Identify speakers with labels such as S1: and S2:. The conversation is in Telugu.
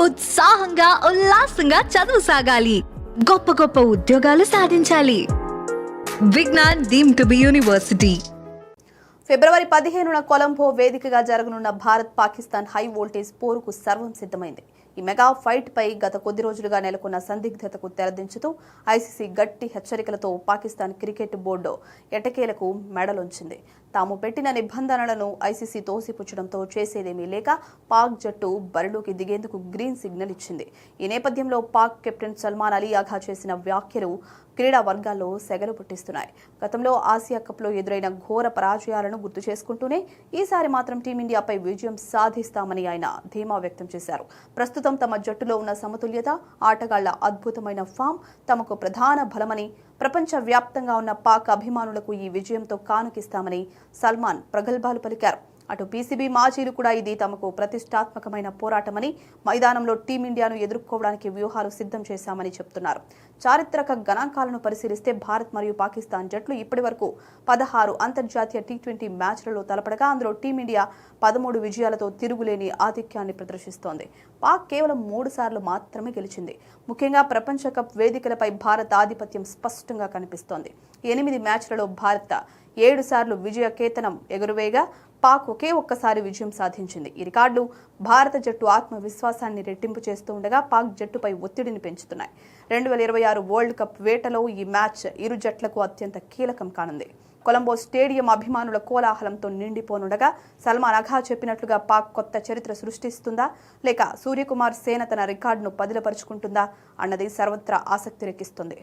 S1: ఉత్సాహంగా ఉల్లాసంగా చదువు సాగాలి, గొప్ప గొప్ప ఉద్యోగాలు సాధించాలి. Vignan deemed to be university.
S2: ఫిబ్రవరి 15న కొలంబో వేదికగా జరగనున్న భారత్ పాకిస్తాన్ హై వోల్టేజ్ పోరుకు సర్వం సిద్ధమైంది. ఈ మెగా ఫైట్ పై గత కొద్ది రోజులుగా నెలకొన్న సందిగ్ధతకు తెరదించుతూ ఐసీసీ గట్టి హెచ్చరికలతో పాకిస్తాన్ క్రికెట్ బోర్డు ఎటకేలకు మెడలుంచింది. తాము పెట్టిన నిబంధనలను ఐసీసీ తోసిపుచ్చడంతో చేసేదేమీ లేక పాక్ జట్టు బరిలోకి దిగేందుకు గ్రీన్ సిగ్నల్ ఇచ్చింది. ఈ నేపథ్యంలో పాక్ కెప్టెన్ సల్మాన్ అలీ ఆఘా చేసిన వ్యాఖ్యలు క్రీడా వర్గాల్లో సెగలు పుట్టిస్తున్నాయి. గతంలో ఆసియా కప్లో ఎదురైన ఘోర పరాజయాలను గుర్తు చేసుకుంటూనే ఈసారి మాత్రం టీమిండియాపై విజయం సాధిస్తామని ఆయన ధీమా వ్యక్తం చేశారు. ప్రస్తుతం తమ జట్టులో ఉన్న సమతుల్యత, ఆటగాళ్ల అద్భుతమైన ఫామ్ తమకు ప్రధాన బలమని, ప్రపంచ వ్యాప్తంగా ఉన్న పాక్ అభిమానులకు ఈ విజయంతో కానుకిస్తామని సల్మాన్ ప్రగల్భాలు పలికారు. అటు పీసీబీ మాజీలు కూడా ఇది తమకు ప్రతిష్టాత్మకమైన పోరాటమని, మైదానంలో టీమిండియాను ఎదుర్కోవడానికి వ్యూహాలు సిద్ధం చేశామని చెప్తున్నారు. చారిత్రక గణాంకాలను పరిశీలిస్తే భారత్ మరియు పాకిస్తాన్ జట్లు ఇప్పటి వరకు 16 అంతర్జాతీయ టీ20 మ్యాచ్లలో తలపడగా అందులో టీమిండియా 13 విజయాలతో తిరుగులేని ఆధిక్యాన్ని ప్రదర్శిస్తోంది. పాక్ కేవలం 3 సార్లు మాత్రమే గెలిచింది. ముఖ్యంగా ప్రపంచ కప్ వేదికలపై భారత్ ఆధిపత్యం స్పష్టంగా కనిపిస్తోంది. 8 మ్యాచ్లలో భారత్ 7 సార్లు విజయ కేతనం ఎగురవేగా పాక్ ఒకే ఒక్కసారి విజయం సాధించింది. ఈ రికార్డులు భారత జట్టు ఆత్మవిశ్వాసాన్ని రెట్టింపు చేస్తూ ఉండగా పాక్ జట్టుపై ఒత్తిడిని పెంచుతున్నాయి. 2026 వరల్డ్ కప్ వేటలో ఈ మ్యాచ్ ఇరు జట్లకు అత్యంత కీలకం కానుంది. కొలంబో స్టేడియం అభిమానుల కోలాహలంతో నిండిపోనుండగా సల్మాన్ అఘా చెప్పినట్లుగా పాక్ కొత్త చరిత్ర సృష్టిస్తుందా లేక సూర్యకుమార్ సేన తన రికార్డును పదిలపరుచుకుంటుందా అన్నది సర్వత్రా ఆసక్తి రేకిస్తుంది.